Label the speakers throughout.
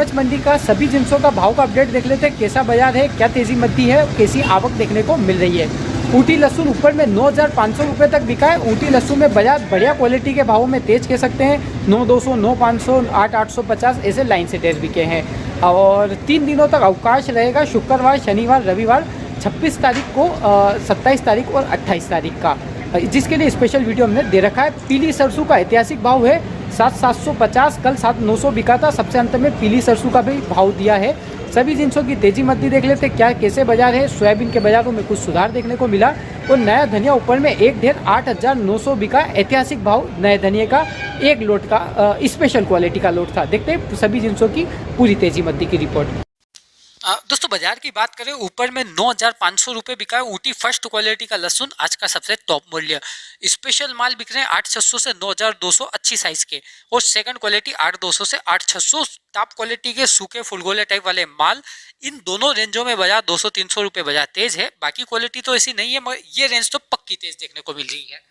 Speaker 1: नीमच मंडी का सभी जिंसों का भाव का अपडेट देख लेते हैं। कैसा बाजार है, क्या तेजी मद्दी है, कैसी आवक देखने को मिल रही है। ऊटी लहसुन ऊपर में 9,500 रुपये तक बिका है। ऊटी लहसुन में बाजार बढ़िया क्वालिटी के भावों में तेज कह सकते हैं। 9,200, 9,500, 8,850 ऐसे लाइन से तेज बिके हैं। और 3 दिनों तक अवकाश रहेगा, शुक्रवार, शनिवार, रविवार, 26 तारीख को, 27 तारीख और 28 तारीख का, जिसके लिए स्पेशल वीडियो हमने दे रखा है। पीली सरसों का ऐतिहासिक भाव है 7,750, कल 7,900 बिका था। सबसे अंत में पीली सरसों का भी भाव दिया है। सभी जिंसों की तेजी मद्दी देख लेते क्या कैसे बाजार है। सोयाबीन के बाजारों में कुछ सुधार देखने को मिला और नया धनिया ऊपर में एक ढेर 8,900 बिका। ऐतिहासिक भाव नए धनिया का एक लोट का स्पेशल क्वालिटी का लोट था। देखते हैं सभी जिंसों की पूरी तेजी मद्दी की रिपोर्ट।
Speaker 2: दोस्तों बाजार की बात करें, ऊपर में 9,500 रुपये बिका है ऊटी फर्स्ट क्वालिटी का लहसुन, आज का सबसे टॉप मूल्य। स्पेशल माल बिक रहे हैं 8,600 से 9,200 अच्छी साइज के, और सेकंड क्वालिटी 8,200 से 8,600 टॉप क्वालिटी के सूखे फुलगोले टाइप वाले माल। इन दोनों रेंजों में बाजार 200-300 रुपये बाजार तेज है। बाकी क्वालिटी तो ऐसी नहीं है, मगर ये रेंज तो पक्की तेज देखने को मिल रही है।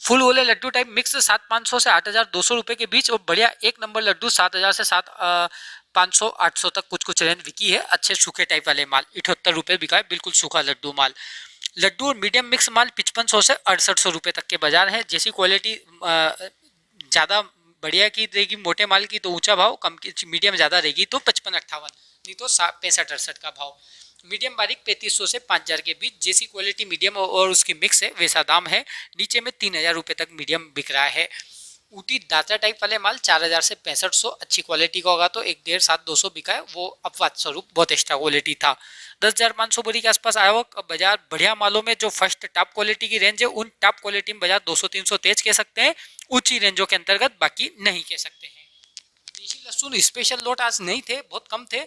Speaker 2: फुल गोले लड्डू टाइप मिक्स 7,500 से 8,200 रुपये के बीच, और बढ़िया एक नंबर लड्डू 7,000 से 7,500-800 तक कुछ रेंज बिकी है। अच्छे सूखे टाइप वाले माल 78 रुपये बिका है, बिल्कुल सूखा लड्डू माल। लड्डू और मीडियम मिक्स माल 5500 से 6800 रुपये तक के बाजार है। जैसी क्वालिटी ज़्यादा बढ़िया की रहेगी मोटे माल की तो ऊंचा भाव, कम की मीडियम ज़्यादा रहेगी तो 55-58, नहीं तो 65-68 का भाव। मीडियम बारीक 3500 से 5,000 के बीच। जैसी क्वालिटी मीडियम और उसकी मिक्स है वैसा दाम है। नीचे में 3,000 रुपये तक मीडियम बिक रहा है। ऊटी दाता टाइप वाले माल 4,000 से 6500 अच्छी क्वालिटी का होगा तो 1,500-7,200 बिका है, वो अपवाद स्वरूप बहुत एक्स्ट्रा क्वालिटी था। 10,500 बोरी के आसपास आया हुआ बाजार। बढ़िया मालों में जो फर्स्ट टॉप क्वालिटी की रेंज है, उन टॉप क्वालिटी में बाजार 200-300 तेज कह सकते हैं, ऊंची रेंजों के अंतर्गत बाकी नहीं कह सकते हैं। देशी लहसुन स्पेशल लोट आज नहीं थे, बहुत कम थे।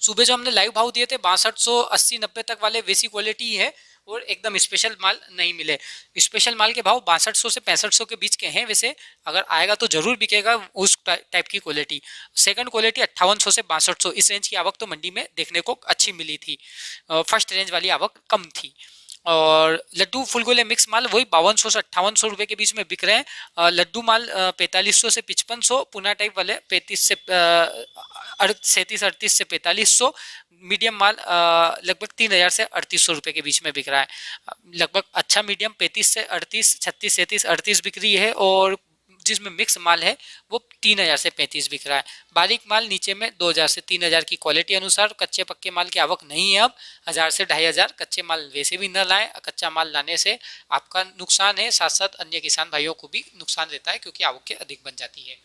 Speaker 2: सुबह जो हमने लाइव भाव दिए थे 6200, 80, 90 तक वाले वैसी क्वालिटी है, और एकदम स्पेशल माल नहीं मिले। स्पेशल माल के भाव 6200 से 6500 के बीच के हैं। वैसे अगर आएगा तो जरूर बिकेगा उस टाइप की क्वालिटी। सेकंड क्वालिटी 5800 से 6200, इस रेंज की आवक तो मंडी में देखने को अच्छी मिली थी। फर्स्ट रेंज वाली आवक कम थी। और लड्डू फुलगोले मिक्स माल वही 5200 से 5800 रुपये के बीच में बिक रहे हैं। लड्डू माल 4500 से 5500, पुना टाइप वाले 37 से 38 से 4500। मीडियम माल लगभग 3,000 से 3,800 रुपये के बीच में बिक रहा है। लगभग अच्छा मीडियम 35 से 38, 36, 37, 38 बिक रही है, और जिसमें मिक्स माल है वो 3,000 से 35 बिक रहा है। बारीक माल नीचे में 2,000 से 3,000 की क्वालिटी अनुसार। कच्चे पक्के माल की आवक नहीं है अब। 1,000 से 2,500 कच्चे माल वैसे भी न लाएं। कच्चा माल लाने से आपका नुकसान है, साथ साथ अन्य किसान भाइयों को भी नुकसान रहता है, क्योंकि आवक के अधिक बन जाती है।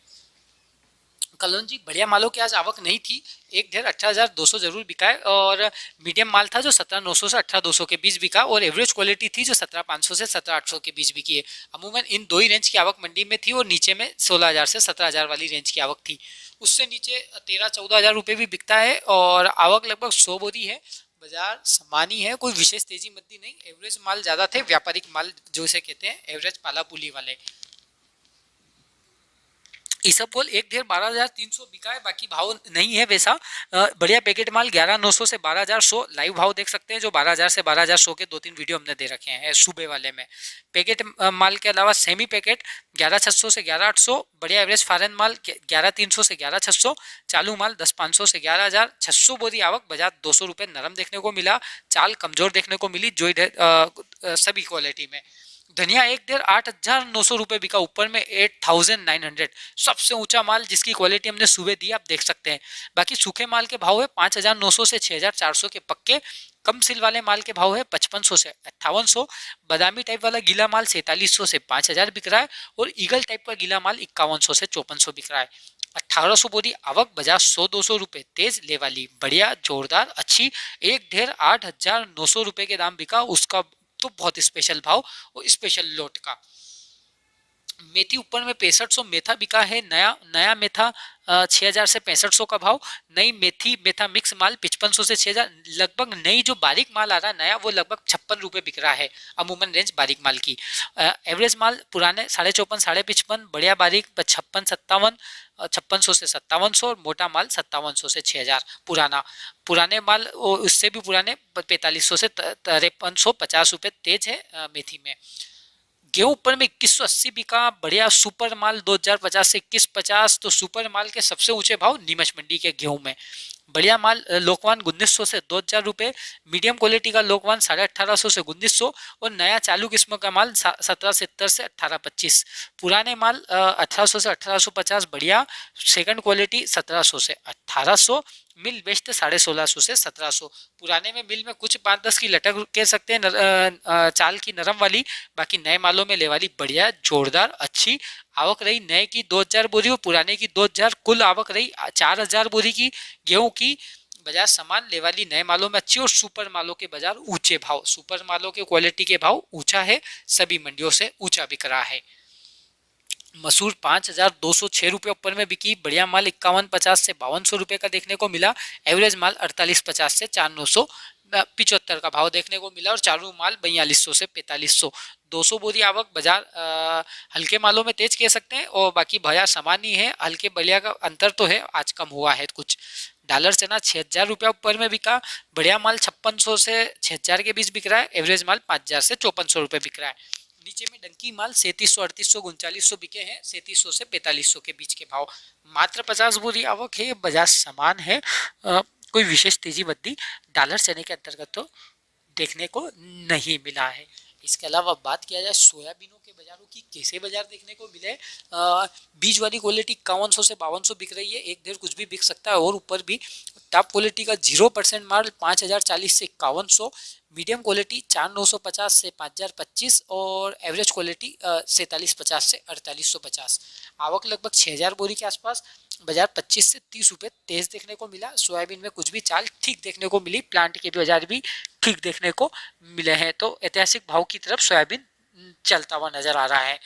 Speaker 2: कलौंजी बढ़िया मालों की आज आवक नहीं थी। एक ढेर 18,200 जरूर बिका है, और मीडियम माल था जो 17,900 से 18,200 के बीच बिका, और एवरेज क्वालिटी थी जो 17,500 से 17,800 के बीच बिकी है। अमूमन इन दो ही रेंज की आवक मंडी में थी, और नीचे में 16,000 से 17,000 वाली रेंज की आवक थी। उससे नीचे 13-14,000 रुपये भी बिकता है, और आवक लगभग 100 बोरी है। बाजार समानी है, कोई विशेष तेजी मद्दी नहीं। एवरेज माल ज़्यादा थे, व्यापारिक माल जो इसे कहते हैं, एवरेज पाला पुली वाले। इसबगोल एक ढेर 12,300 बिका है, बाकी भाव नहीं है वैसा। बढ़िया पैकेट माल 11,900 से 12,100 लाइव भाव देख सकते हैं, जो 12,000 से 12,100 के 2-3 वीडियो हमने दे रखे हैं सुबह वाले में। पैकेट माल के अलावा सेमी पैकेट 11,600 से 11,800। बढ़िया एवरेज फॉरेन माल 11,300 से 11,600। चालू माल 10,500 से 11,000। 600 बोरी आवक, बाजार 200 रुपये नरम देखने को मिला। चाल कमजोर देखने को मिली जो सभी क्वालिटी में। धनिया एक ढेर 8,900 रुपये बिका, ऊपर में 8,900 सबसे ऊंचा माल, जिसकी क्वालिटी हमने सुबह दी आप देख सकते हैं। बाकी सूखे माल के भाव है 5,900 से 6,400 के पक्के। कम सिल वाले माल के भाव है 5,500 से 5,800। बादामी टाइप वाला गीला माल 4,700 से 5,000 बिक रहा है, और ईगल टाइप का गीला माल 5,100 से 5,400 बिक रहा है। 1,800 बोरी आवक, बाजार 100-200 रुपये तेज ले वाली, बढ़िया जोरदार अच्छी। एक ढेर 8,900 रुपये के दाम बिका, उसका तो बहुत स्पेशल भाव और स्पेशल लोट का। मेथी ऊपर में 6500 मेथा बिका है। नया मेथा 6,000 से 6500 का भाव। नई मेथा मिक्स माल 5500 से 6,000। लगभग नई जो बारीक माल आ रहा है नया, वो लगभग 56 रुपये बिक रहा है। अमूमन रेंज बारीक माल की। एवरेज माल पुराने 54.5, 55, बढ़िया बारीक 56-57, 5600 से 5700, और मोटा माल 5700 से 6,000। पुराने माल उससे भी पुराने 4500 से 5350 रुपये तेज है मेथी में। गेहूं ऊपर में 2180 बिका, बढ़िया सुपर माल 2050 से 2150। तो सुपर माल के सबसे ऊंचे भाव नीमच मंडी के गेहूं में। बढ़िया माल लोकवान 1900 से 2000 रुपये, मीडियम क्वालिटी का लोकवान 1850 से 1900, और नया चालू किस्म का माल 1770 से 1825। पुराने माल 1800 से 1850 बढ़िया, सेकंड क्वालिटी 1700 से 1800, मिल बेस्ट 1650 से 1700। पुराने में मिल में कुछ 5-10 की लटक कह सकते हैं, चाल की नरम वाली, बाकी नए मालों में ले वाली बढ़िया जोरदार अच्छी आवक रही। नए की 2000 बोरी और पुराने की 2000, कुल आवक रही 4000 बोरी की गेहूं की। बाजार समान ले वाली नए मालों में अच्छी, और सुपर मालों के बाजार ऊंचे भाव, सुपर मालों के क्वालिटी के भाव ऊंचा है, सभी मंडियों से ऊंचा बिक रहा है। मसूर 5206 रुपये ऊपर में बिकी, बढ़िया माल 5150 से 5200 रुपये का देखने को मिला। एवरेज माल 4850 से 4975 का भाव देखने को मिला, और चालू माल 4200 से 4500। 200 बोरी आवक बाजार हल्के मालों में तेज कह सकते हैं, और बाकी बाजार समान ही है, हल्के बलिया का अंतर तो है, आज कम हुआ है कुछ। डॉलर चना 6000 रुपया ऊपर में बिका, बढ़िया माल 5600 से 6000 के बीच बिक रहा है। एवरेज माल 5000 से 5400 रुपये बिक रहा है। नीचे में डंकी माल 3700, 3800, 3900 बिके हैं, 3700 से 4500 के बीच के भाव। मात्र 50 बोरी आवक है, बाजार समान है, कोई विशेष तेजी वृद्धि डॉलर चने के अंतर्गत तो देखने को नहीं मिला है। इसके अलावा बात किया जाए सोयाबीनों के बाजारों की, कैसे बाजार देखने को मिले। बीज वाली क्वालिटी 5100 से 5200 बिक रही है, एक डेढ़ कुछ भी बिक सकता है और ऊपर भी। टॉप क्वालिटी का 0% माल 5040 से 5100, मीडियम क्वालिटी 4950 से 5025, और एवरेज क्वालिटी 4750 से 4850। आवक लगभग 6000 बोरी के आसपास, बाजार 25 से 30 रुपये तेज देखने को मिला। सोयाबीन में कुछ भी चाल ठीक देखने को मिली, प्लांट के भी बाजार भी ठीक देखने को मिले हैं, तो ऐतिहासिक भाव की तरफ सोयाबीन चलता हुआ नजर आ रहा है।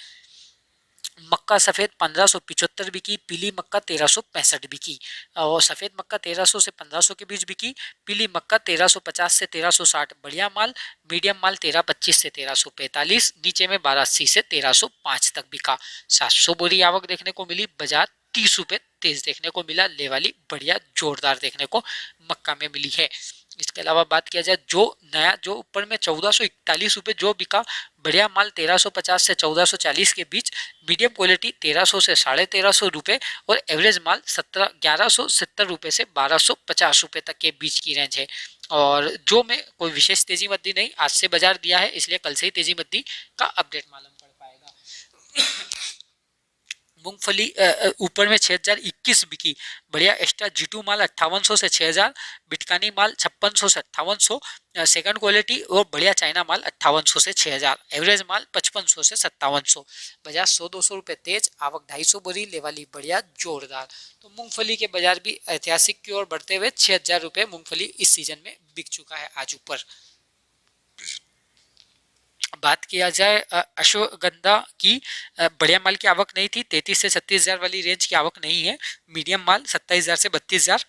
Speaker 2: मक्का सफ़ेद 1575 बिकी, पीली मक्का 1365 बिकी, और सफ़ेद मक्का 1300 से 1500 के बीच बिकी, पीली मक्का 1350 से 1360। बढ़िया माल मीडियम माल 1325 से 1345, नीचे में 1280 से 1305 तक बिका। 700 बोरी आवक देखने को मिली, बाजार 30 रुपये तेज देखने को मिला, ले वाली बढ़िया जोरदार देखने को मक्का में मिली है। इसके अलावा बात किया जाए जो नया जो ऊपर में 1441 रुपये जो बिका, बढ़िया माल 1350 से 1440 के बीच, मीडियम क्वालिटी 1300 से 1350 रुपये, और एवरेज माल 1170 रुपये से 1250 रुपये तक के बीच की रेंज है। और जो में कोई विशेष तेजी मद्दी नहीं, आज से बाजार दिया है, इसलिए कल से ही तेजी मद्दी का अपडेट मालूम पड़ पाएगा। मूंगफली ऊपर में 6021 बिकी, बढ़िया एक्स्ट्रा G2 माल 5800 से 6000, बिटकानी माल 5600 से 5800, सेकंड क्वालिटी, और बढ़िया चाइना माल 5800 से 6000, एवरेज माल 5500 से 5700। बाजार 100-200 रुपये तेज, आवक 250 बोरी, लेवाली बढ़िया जोरदार। तो मूंगफली के बाजार भी ऐतिहासिक की ओर बढ़ते हुए 6000 रुपये मूंगफली इस सीजन में बिक चुका है आज ऊपर। बात किया जाए अश्वगंधा की, बढ़िया माल की आवक नहीं थी, 33 से 36,000 वाली रेंज की आवक नहीं है। मीडियम माल 27,000 से 32,000,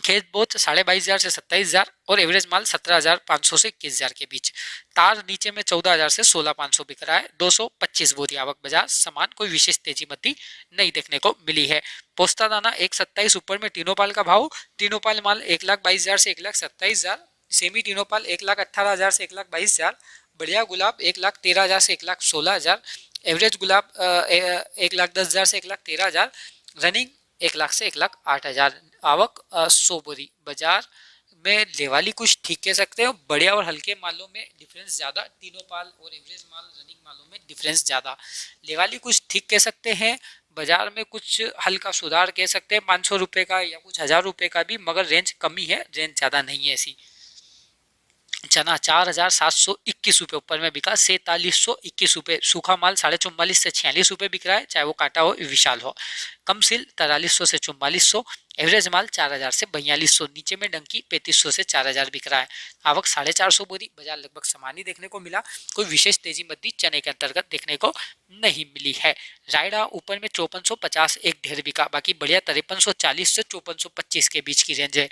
Speaker 2: खेत बोत 22,500 से 27,000, और एवरेज माल 17,500 से 21,000 के बीच। तार नीचे में 14,000 से 16,500 बिक रहा है। 225 बोरी आवक, बाजार समान, कोई विशेष तेजी मद्दी नहीं देखने को मिली है। पोस्ता दाना 127 ऊपर में टीनोपाल का भाव, टीनोपाल माल 1,22,000 से 1,27,000, सेमी टीनोपाल 1,18,000 से 1,22,000, बढ़िया गुलाब 1,13,000 से 1,16,000, एवरेज गुलाब 1,10,000 से 1,13,000, रनिंग 1,00,000 से 1,08,000। आवक 100 बोरी। बाजार में लेवाली कुछ ठीक कह सकते हो, बढ़िया और हल्के मालों में डिफरेंस ज़्यादा, तीनों पाल और एवरेज माल रनिंग मालों में डिफरेंस ज़्यादा। लेवाली कुछ ठीक कह सकते हैं, बाजार में कुछ हल्का सुधार कह सकते हैं, 500 रुपये का या कुछ 1000 रुपये का भी, मगर रेंज कमी है, रेंज ज़्यादा नहीं है ऐसी। चना 4,721 रुपये ऊपर में बिका, 4,721 रुपये। सूखा माल 44 से 46 रुपये बिक रहा है, चाहे वो कांटा हो विशाल हो। कम सिल 4300 से 4400, एवरेज माल 4,000 से 4200, नीचे में डंकी 3500 से 4,000 बिक रहा है। आवक 450 बोरी, बाजार लगभग समान ही देखने को मिला, कोई विशेष तेजी मद्दी चने के अंतर्गत देखने को नहीं मिली है। रायडा ऊपर में 5450 एक ढेर बिका, बाकी बढ़िया 5340 से 5425 के बीच की रेंज है।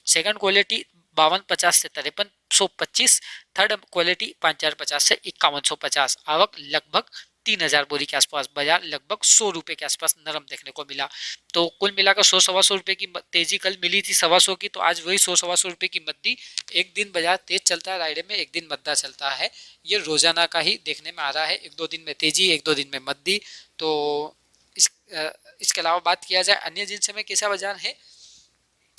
Speaker 2: सेकंड क्वालिटी 5250 से 5325, थर्ड क्वालिटी 5050 से 5150। आवक लगभग 3000 बोरी के आसपास। बाजार लगभग 100 रुपए के आसपास नरम देखने को मिला। तो कुल मिलाकर 100-125 रुपए की तेजी कल मिली थी 125 की, तो आज वही 100-125 रुपए की मद्दी। एक दिन बाजार तेज चलता है राइडे में, एक दिन मद्दा चलता है, ये रोजाना का ही देखने में आ रहा है। 1-2 दिन में तेजी, 1-2 दिन में मद्दी। तो इसके अलावा बात किया जाए अन्य जिनसे में कैसा बाजार है,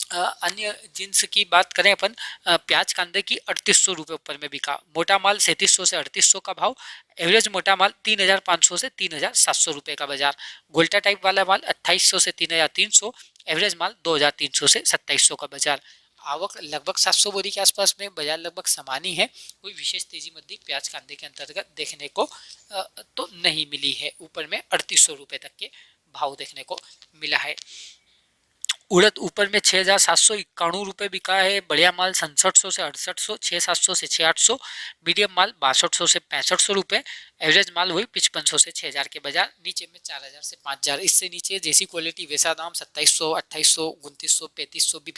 Speaker 2: अन्य जिन्स की बात करें अपन, प्याज कांदे की 3800 रुपये ऊपर में बिका। मोटा माल 3700 से 3800 का भाव। एवरेज मोटा माल 3500 से 3700 रुपये का बाजार। गोल्टा टाइप वाला माल 2800 से 3300। एवरेज माल 2300 से 2700 का बाजार। आवक लगभग 700 बोरी के आसपास में, बाजार लगभग समान ही है। कोई विशेष तेजी मद्दी प्याज कांदे के अंतर्गत देखने को तो नहीं मिली है। ऊपर में 3800 रुपये तक के भाव देखने को मिला है। उड़द ऊपर में 6791 रुपये बिका है। बढ़िया माल 6700 से 6800, 6700 से 6800। मीडियम माल 6200 से 6500 रुपये। एवरेज माल वही 5500 से 6000 के बाजार। नीचे में 4000 से 5000। इससे नीचे जैसी क्वालिटी वैसा दाम 2700, 2800, 2900, 3500 भी